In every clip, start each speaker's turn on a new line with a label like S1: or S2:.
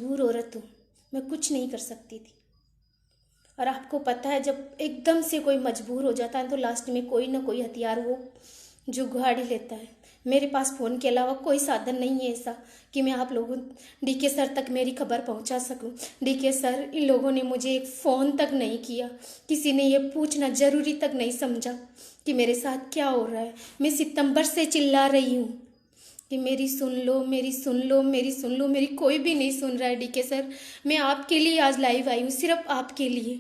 S1: मजबूर औरत हूँ, मैं कुछ नहीं कर सकती थी। और आपको पता है, जब एकदम से कोई मजबूर हो जाता है तो लास्ट में कोई ना कोई हथियार वो जुगाड़ ही लेता है। मेरे पास फ़ोन के अलावा कोई साधन नहीं है ऐसा कि मैं आप लोगों डीके सर तक मेरी खबर पहुंचा सकूं। डीके सर, इन लोगों ने मुझे एक फ़ोन तक नहीं किया, किसी ने ये पूछना ज़रूरी तक नहीं समझा कि मेरे साथ क्या हो रहा है। मैं सितंबर से चिल्ला रही हूँ कि मेरी सुन लो, मेरी सुन लो, मेरी सुन लो, मेरी कोई भी नहीं सुन रहा है। डीके सर, मैं आपके लिए आज लाइव आई हूँ, सिर्फ आपके लिए।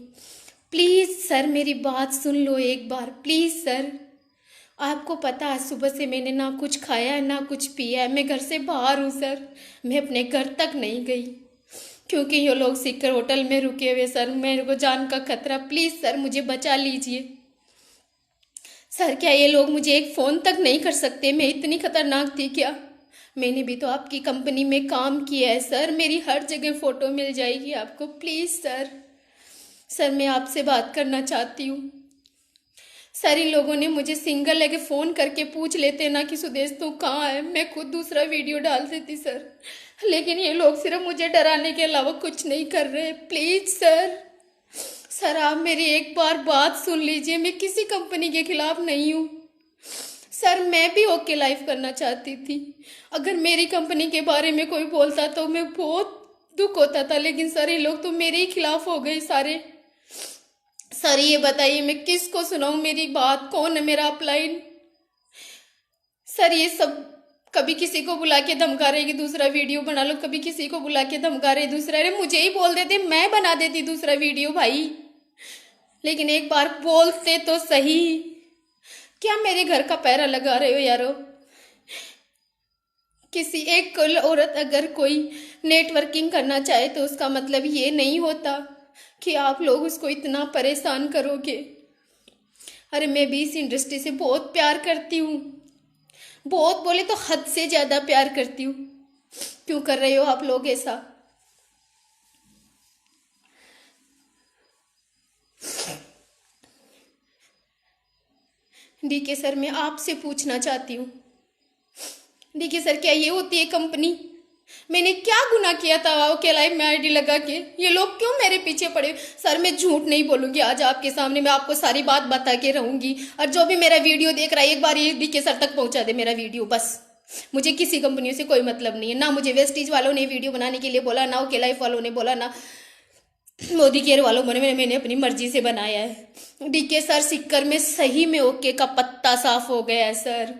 S1: प्लीज़ सर, मेरी बात सुन लो एक बार, प्लीज़ सर। आपको पता है, सुबह से मैंने ना कुछ खाया है ना कुछ पिया है, मैं घर से बाहर हूँ सर। मैं अपने घर तक नहीं गई क्योंकि ये लोग सीकर होटल में रुके हुए। सर, मेरे को जान का खतरा, प्लीज़ सर मुझे बचा लीजिए। सर, क्या ये लोग मुझे एक फ़ोन तक नहीं कर सकते? मैं इतनी खतरनाक थी क्या? मैंने भी तो आपकी कंपनी में काम किया है सर, मेरी हर जगह फ़ोटो मिल जाएगी आपको। प्लीज़ सर, सर मैं आपसे बात करना चाहती हूँ। सर, इन लोगों ने मुझे सिंगल लेके फ़ोन करके पूछ लेते ना कि सुदेश तू कहाँ है, मैं खुद दूसरा वीडियो डाल देती सर। लेकिन ये लोग सिर्फ मुझे डराने के अलावा कुछ नहीं कर रहे। प्लीज़ सर, सर आप मेरी एक बार बात सुन लीजिए। मैं किसी कंपनी के खिलाफ नहीं हूँ सर, मैं भी ओके लाइफ करना चाहती थी। अगर मेरी कंपनी के बारे में कोई बोलता तो मैं बहुत दुख होता था, लेकिन सर ये लोग तो मेरे ही खिलाफ हो गए सारे। सर ये बताइए मैं किसको सुनाऊं मेरी बात, कौन है मेरा अपलाइन? सर ये सब कभी किसी को बुला के धमका रहे कि दूसरा वीडियो बना लो, कभी किसी को बुला के धमका रहे दूसरा। अरे मुझे ही बोल देते, मैं बना देती दूसरा वीडियो भाई। लेकिन एक बार बोलते तो सही। क्या मेरे घर का पहरा लगा रहे हो यारो? किसी एक औरत अगर कोई नेटवर्किंग करना चाहे तो उसका मतलब ये नहीं होता कि आप लोग उसको इतना परेशान करोगे। अरे मैं भी इस इंडस्ट्री से बहुत प्यार करती हूँ, बहुत बोले तो हद से ज़्यादा प्यार करती हूँ। क्यों कर रहे हो आप लोग ऐसा? डीके सर, मैं आपसे पूछना चाहती हूँ, डीके सर क्या ये होती है कंपनी? मैंने क्या गुनाह किया था ओके लाइव में आईडी लगा के? ये लोग क्यों मेरे पीछे पड़े? सर मैं झूठ नहीं बोलूंगी, आज आपके सामने मैं आपको सारी बात बता के रहूंगी। और जो भी मेरा वीडियो देख रहा है, एक बार ये डीके सर तक पहुंचा दे मेरा वीडियो बस। मुझे किसी कंपनियों से कोई मतलब नहीं है, ना मुझे वेस्टीज वालों ने वीडियो बनाने के लिए बोला, ना ओके लाइफ वालों ने बोला, ना मोदी केयर वालों ने। मैंने अपनी मर्जी से बनाया है। डीके सर, सिक्कर में सही में ओके का पत्ता साफ हो गया है सर।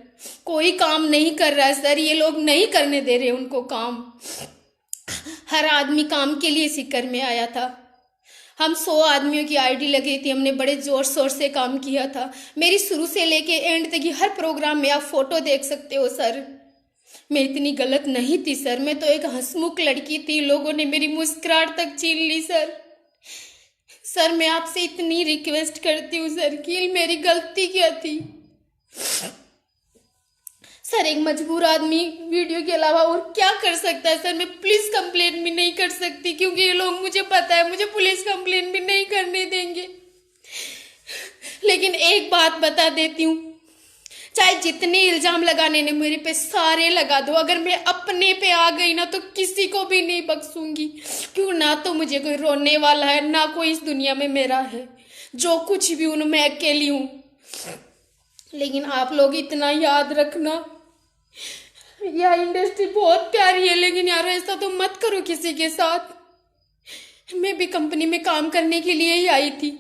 S1: कोई काम नहीं कर रहा है सर, ये लोग नहीं करने दे रहे उनको काम। हर आदमी काम के लिए सिक्कर में आया था। हम 100 आदमियों की आईडी लगी थी, हमने बड़े जोर शोर से काम किया था। मेरी शुरू से लेके एंड तक की हर प्रोग्राम में आप फोटो देख सकते हो सर। मैं इतनी गलत नहीं थी सर, मैं तो एक हंसमुख लड़की थी, लोगों ने मेरी मुस्कुराहट तक छीन ली सर। सर मैं आपसे इतनी रिक्वेस्ट करती हूँ सर कि मेरी गलती क्या थी? सर एक मजबूर आदमी वीडियो के अलावा और क्या कर सकता है सर? मैं पुलिस कंप्लेन भी नहीं कर सकती क्योंकि ये लोग, मुझे पता है, मुझे पुलिस कंप्लेन भी नहीं करने देंगे। लेकिन एक बात बता देती हूँ, चाहे जितने इल्जाम लगाने ने मेरे पे सारे लगा दो, अगर मैं अपने पे आ गई ना तो किसी को भी नहीं बख्शूंगी। क्यों? ना तो मुझे कोई रोने वाला है, ना कोई इस दुनिया में मेरा है। जो कुछ भी हूं मैं अकेली हूं। लेकिन आप लोग इतना याद रखना, यह इंडस्ट्री बहुत प्यारी है, लेकिन यार ऐसा तो मत करो किसी के साथ। मैं भी कंपनी में काम करने के लिए ही आई थी,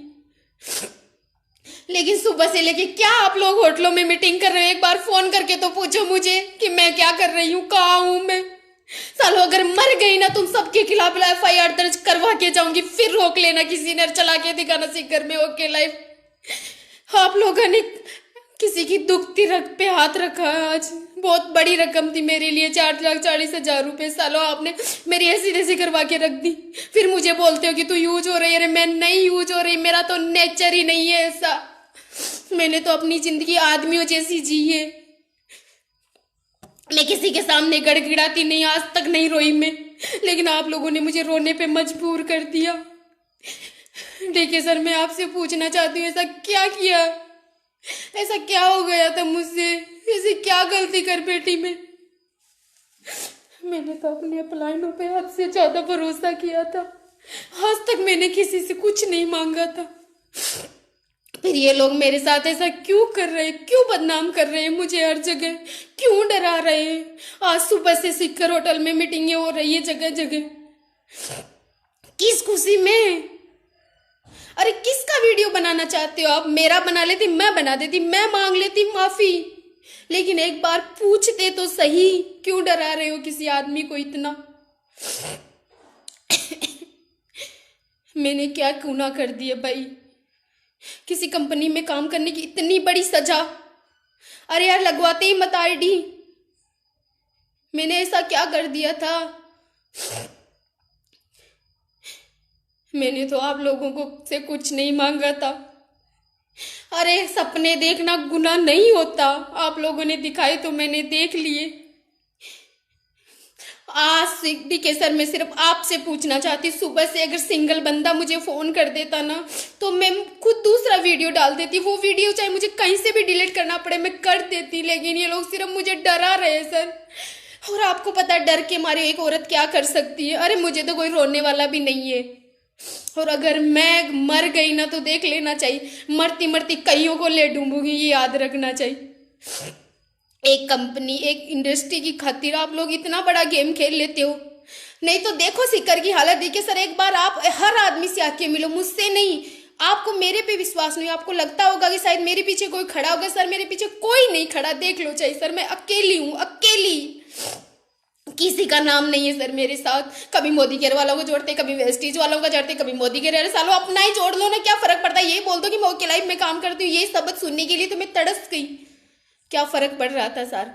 S1: लेकिन सुबह से लेके क्या आप लोग होटलों में मीटिंग कर रहे हो? एक बार फोन करके तो पूछो मुझे कि मैं क्या कर रही हूँ, कहाँ हूँ मैं। सालो अगर मर गई ना तुम सबके खिलाफ FIR दर्ज करवा के जाऊंगी, फिर रोक लेना, किसी ने चला के दिखाना सिक्कर में ओके लाइफ। आप लोगों ने किसी की दुखती रग पे हाथ रखा है। आज बहुत बड़ी रकम थी मेरे लिए, 4,40,000 रुपए। सालो आपने मेरी ऐसी तैसी करवा के रख दी, फिर मुझे बोलते हो कि तू यूज हो रही है। अरे मैं नहीं यूज हो रही, मेरा तो नेचर ही नहीं है ऐसा। मैंने तो अपनी जिंदगी आदमियों जैसी जी है। मैं किसी के सामने गड़गिड़ाती नहीं, आज तक नहीं रोई मैं, लेकिन आप लोगों ने मुझे रोने पे मजबूर कर दिया। देखिए सर, मैं आपसे पूछना चाहती हूँ, ऐसा क्या किया, ऐसा क्या हो गया था मुझसे, ऐसी क्या गलती कर बैठी मैं? मैंने तो अपने अपलाइनों पे हद से ज्यादा भरोसा किया था। आज तक मैंने किसी से कुछ नहीं मांगा था, फिर ये लोग मेरे साथ ऐसा क्यों कर रहे हैं, क्यों बदनाम कर रहे हैं मुझे हर जगह, क्यों डरा रहे हैं। आज सुबह से सिक्कर होटल में मीटिंगें हो रही है जगह जगह, किस खुशी में। अरे किसका वीडियो बनाना चाहते हो आप? मेरा बना लेती, मैं बना देती, मैं मांग लेती माफी, लेकिन एक बार पूछते तो सही, क्यों डरा रहे हो किसी आदमी को इतना। मैंने क्या गुनाह कर दिया भाई, किसी कंपनी में काम करने की इतनी बड़ी सजा। अरे यार लगवाते ही मत आईडी, मैंने ऐसा क्या कर दिया था। मैंने तो आप लोगों को से कुछ नहीं मांगा था। अरे सपने देखना गुनाह नहीं होता, आप लोगों ने दिखाए तो मैंने देख लिए। आज डीके सर मैं सिर्फ आपसे पूछना चाहती, सुबह से अगर सिंगल बंदा मुझे फोन कर देता ना तो मैं खुद दूसरा वीडियो डाल देती। वो वीडियो चाहे मुझे कहीं से भी डिलीट करना पड़े मैं कर देती, लेकिन ये लोग सिर्फ मुझे डरा रहे हैं सर। और आपको पता है डर के मारे एक औरत क्या कर सकती है। अरे मुझे तो कोई रोने वाला भी नहीं है, और अगर मैं मर गई ना तो देख लेना चाहिए, मरती मरती कईयों को ले डूबूंगी, ये याद रखना चाहिए। एक कंपनी, एक इंडस्ट्री की खातिर आप लोग इतना बड़ा गेम खेल लेते हो। नहीं तो देखो सिक्कर की हालत देखिए सर, एक बार आप हर आदमी से आके मिलो, मुझसे नहीं। आपको मेरे पे विश्वास नहीं, आपको लगता होगा कि शायद मेरे पीछे कोई खड़ा होगा। सर मेरे पीछे कोई नहीं खड़ा, देख लो चाहिए सर, मैं अकेली हूँ, अकेली, किसी का नाम नहीं है सर मेरे साथ। कभी मोदी केयर वालों को जोड़ते, कभी वेस्टीज वालों का जोड़ते, कभी मोदी केयर। अरे सालों अपना ही जोड़ लो ना, क्या फर्क पड़ता है। यही बोल दो कि मैं ओके लाइफ में काम करती हूँ, ये सबक सुनने के लिए तो मैं तड़स गई। क्या फर्क पड़ रहा था सर?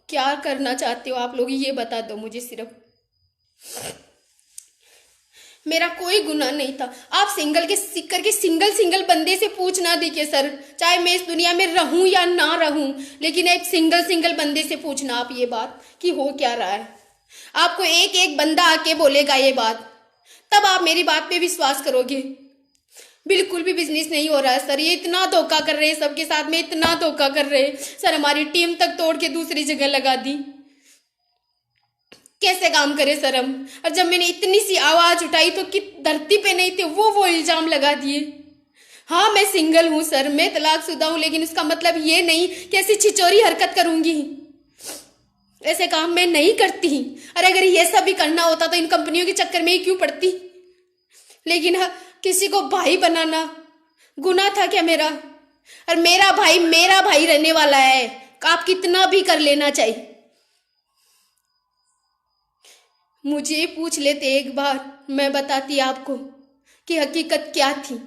S1: क्या करना चाहते हो आप लोग ये बता दो मुझे सिर्फ। मेरा कोई गुनाह नहीं था। आप सिंगल के सिक्कर के सिंगल बंदे से पूछना दीजिए सर, चाहे मैं इस दुनिया में रहूं या ना रहूं, लेकिन एक सिंगल बंदे से पूछना आप ये बात कि हो क्या रहा है। आपको एक बंदा आके बोलेगा ये बात, तब आप मेरी बात पे विश्वास करोगे। बिल्कुल भी बिजनेस नहीं हो रहा है सर, ये इतना धोखा कर रहे हैं सबके साथ में, इतना धोखा कर रहे हैं सर। हमारी टीम तक तोड़ के दूसरी जगह लगा दी, कैसे काम करे सर हम। और जब मैंने इतनी सी आवाज उठाई तो कि धरती पे नहीं थे वो इल्जाम लगा दिए। हाँ मैं सिंगल हूं सर, मैं तलाकशुदा हूं, लेकिन उसका मतलब ये नहीं कि ऐसी छिचोरी हरकत करूंगी, ऐसे काम मैं नहीं करती। अरे अगर ये सब भी करना होता तो इन कंपनियों के चक्कर में ही क्यों पड़ती। लेकिन हाँ, किसी को भाई बनाना गुनाह था क्या मेरा? और मेरा भाई रहने वाला है, आप कितना भी कर लेना चाहिए। मुझे पूछ लेते एक बार, मैं बताती आपको कि हकीकत क्या थी।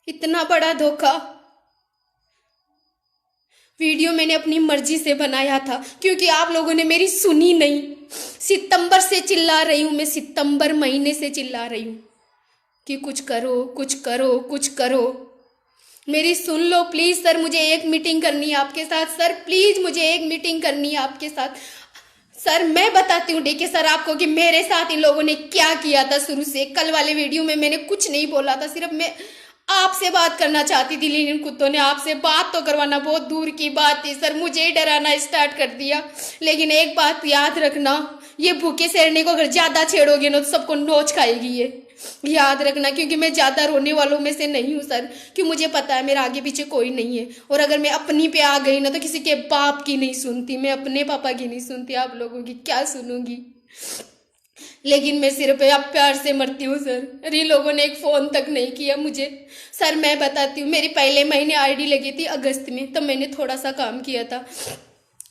S1: इतना बड़ा धोखा। वीडियो मैंने अपनी मर्जी से बनाया था क्योंकि आप लोगों ने मेरी सुनी नहीं। सितंबर से चिल्ला रही हूं मैं, सितंबर महीने से चिल्ला रही हूं कि कुछ करो, कुछ करो, कुछ करो, मेरी सुन लो प्लीज सर। मुझे एक मीटिंग करनी है आपके साथ सर, प्लीज मुझे एक मीटिंग करनी है आपके साथ सर। मैं बताती हूँ डीके सर आपको कि मेरे साथ इन लोगों ने क्या किया था शुरू से। कल वाले वीडियो में मैंने कुछ नहीं बोला था, सिर्फ मैं आपसे बात करना चाहती थी, लेकिन कुत्तों ने आपसे बात तो करवाना बहुत दूर की बात थी सर, मुझे डराना स्टार्ट कर दिया। लेकिन एक बात याद रखना, ये भूखे शेरनी को अगर ज्यादा छेड़ोगे ना तो सबको नोच खाएगी, ये याद रखना। क्योंकि मैं ज्यादा रोने वालों में से नहीं हूँ सर, कि मुझे पता है मेरा आगे पीछे कोई नहीं है। और अगर मैं अपनी पे आ गई ना तो किसी के बाप की नहीं सुनती, मैं अपने पापा की नहीं सुनती, आप लोगों की क्या सुनूंगी। लेकिन मैं सिर्फ अब प्यार से मरती हूँ सर। अरे लोगों ने एक फोन तक नहीं किया मुझे सर। मैं बताती हूँ, मेरी पहले महीने आईडी लगी थी अगस्त में, तब मैंने थोड़ा सा काम किया था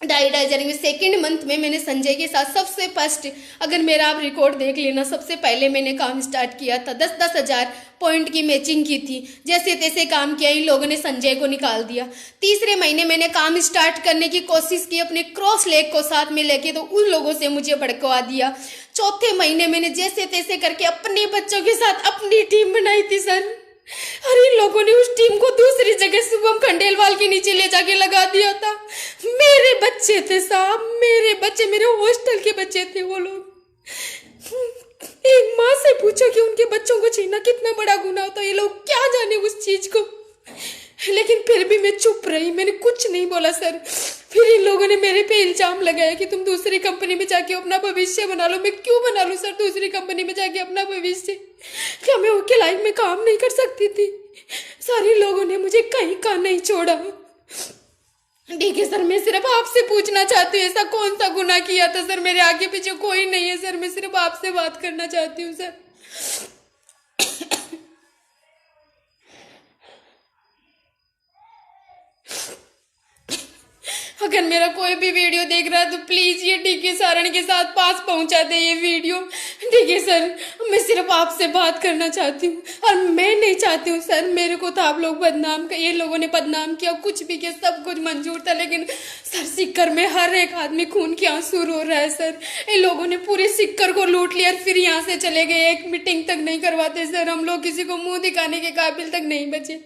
S1: 2.5 में। सेकेंड मंथ में मैंने संजय के साथ सबसे फर्स्ट, अगर मेरा आप रिकॉर्ड देख लेना, सबसे पहले मैंने काम स्टार्ट किया था। 10-10 हज़ार पॉइंट की मैचिंग की थी, जैसे तैसे काम किया, इन लोगों ने संजय को निकाल दिया। तीसरे महीने मैंने काम स्टार्ट करने की कोशिश की अपने क्रॉस लेग को साथ में लेके, तो उन लोगों से मुझे भड़कवा दिया। चौथे महीने मैंने जैसे तैसे करके अपने बच्चों के साथ अपनी टीम बनाई थी सर। और इन लोगों ने उस टीम को दूसरी जगह शुभम खंडेलवाल के नीचे ले जाके लगा दिया था। मेरे बच्चे थे साहब, मेरे बच्चे, मेरे हॉस्टल के बच्चे थे वो लोग। एक माँ से पूछो कि उनके बच्चों को छीनना कितना बड़ा गुनाह होता है, ये लोग क्या जाने उस चीज को। लेकिन फिर भी मैं चुप रही, मैंने कुछ नहीं बोला सर। फिर इन लोगों ने मेरे पे इल्जाम लगाया कि तुम दूसरी कंपनी में जाके अपना भविष्य बना लो। मैं क्यों बना लूं सर दूसरी कंपनी में जाके अपना भविष्य? क्या मैं उनके लाइफ में काम नहीं कर सकती थी? सारे लोगों ने मुझे कहीं का नहीं छोड़ा। ठीक है सर, मैं सिर्फ आपसे पूछना चाहती हूँ, ऐसा कौन सा गुनाह किया था सर? मेरे आगे पीछे कोई नहीं है सर, मैं सिर्फ आपसे बात करना चाहती हूँ सर। अगर मेरा कोई भी वीडियो देख रहा है तो प्लीज ये डीके सारण के साथ पास पहुंचा दे ये वीडियो। ठीक है सर, मैं सिर्फ आपसे बात करना चाहती हूँ और मैं नहीं चाहती हूँ सर मेरे को तो आप लोग बदनाम कर, ये लोगों ने बदनाम किया, कुछ भी किया, सब कुछ मंजूर था, लेकिन सर सिक्कर में हर एक आदमी खून के आंसू रो रहा है सर। इन लोगों ने पूरे सिक्कर को लूट लिया और फिर यहाँ से चले गए, एक मीटिंग तक नहीं करवाते सर। हम लोग किसी को मुंह दिखाने के काबिल तक नहीं बचे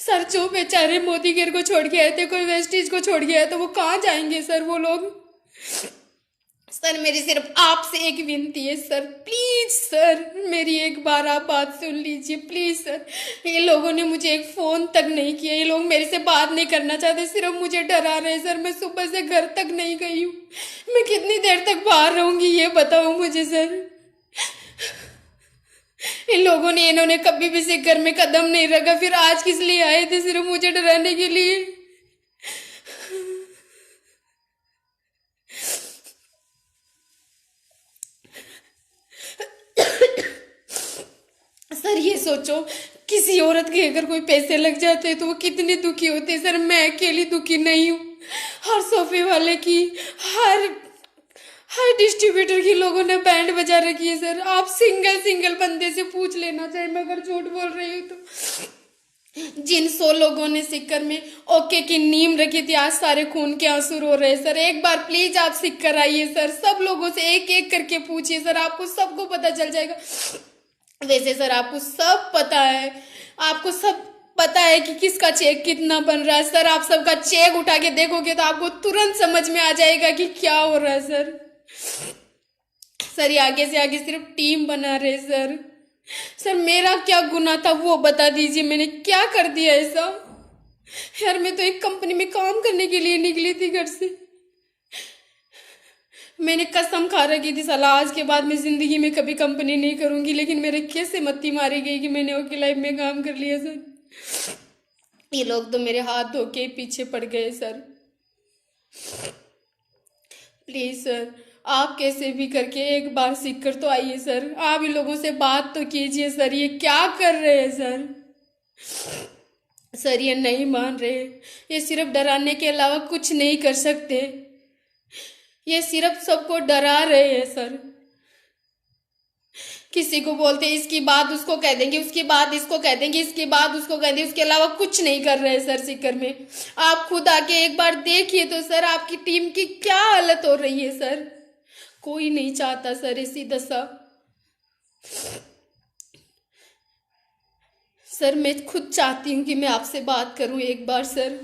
S1: सर। जो बेचारे मोदी गिर को छोड़ के आए थे, कोई वेस्टिज को छोड़ के आए तो वो कहाँ जाएंगे सर वो लोग? सर मेरी सिर्फ आपसे एक विनती है सर, प्लीज सर मेरी एक बार आप बात सुन लीजिए प्लीज सर। ये लोगों ने मुझे एक फोन तक नहीं किया, ये लोग मेरे से बात नहीं करना चाहते, सिर्फ मुझे डरा रहे सर। मैं सुबह से घर तक नहीं गई हूँ, मैं कितनी देर तक बाहर रहूंगी ये बताओ मुझे सर। इन लोगों ने, इन्होंने कभी भी सिर्फ घर में कदम नहीं रखा, फिर आज किस लिए आए थे? सिर्फ मुझे डराने के लिए। सर ये सोचो किसी औरत के अगर कोई पैसे लग जाते हैं तो वो कितनी दुखी होती है सर। मैं अकेली दुखी नहीं हूँ, हर सोफे वाले की, हर डिस्ट्रीब्यूटर की लोगों ने बैंड बजा रखी है सर। आप सिंगल बंदे से पूछ लेना, चाहे मैं अगर झूठ बोल रही हूँ तो। जिन 100 लोगों ने सिक्कर में ओके की नीम रखी थी, आज सारे खून के आंसू रो रहे सर। एक बार प्लीज आप सिक्कर आइए सर, सब लोगों से एक एक करके पूछिए सर, आपको सबको पता चल जाएगा। वैसे सर आपको सब पता है, आपको सब पता है कि किसका चेक कितना बन रहा है सर। आप सबका चेक उठा के देखोगे तो आपको तुरंत समझ में आ जाएगा कि क्या हो रहा है सर। सर ये आगे से आगे सिर्फ टीम बना रहे सर। सर मेरा क्या गुनाह था वो बता दीजिए, मैंने क्या कर दिया ऐसा? यार मैं तो एक कंपनी में काम करने के लिए निकली थी घर से, मैंने कसम खा रखी थी साला आज के बाद मैं जिंदगी में कभी कंपनी नहीं करूंगी, लेकिन मेरे कैसे मत्ती मारी गई कि मैंने ओके लाइफ में काम कर लिया सर। ये लोग तो मेरे हाथ धो के पीछे पड़ गए सर। प्लीज सर आप कैसे भी करके एक बार सीख कर तो आइए सर, आप इन लोगों से बात तो कीजिए सर। ये क्या कर रहे हैं सर? सर ये नहीं मान रहे, ये सिर्फ डराने के अलावा कुछ नहीं कर सकते, ये सिर्फ सबको डरा रहे हैं सर। किसी को बोलते इसकी बात उसको कह देंगे, उसकी बात इसको कह देंगे, इसकी बात उसको कह देंगे, उसके अलावा कुछ नहीं कर रहे हैं सर सिक्कर में। आप खुद आके एक बार देखिए तो सर आपकी टीम की क्या हालत हो रही है सर। कोई नहीं चाहता सर ऐसी दशा। सर मैं खुद चाहती हूँ कि मैं आपसे बात करूँ एक बार सर।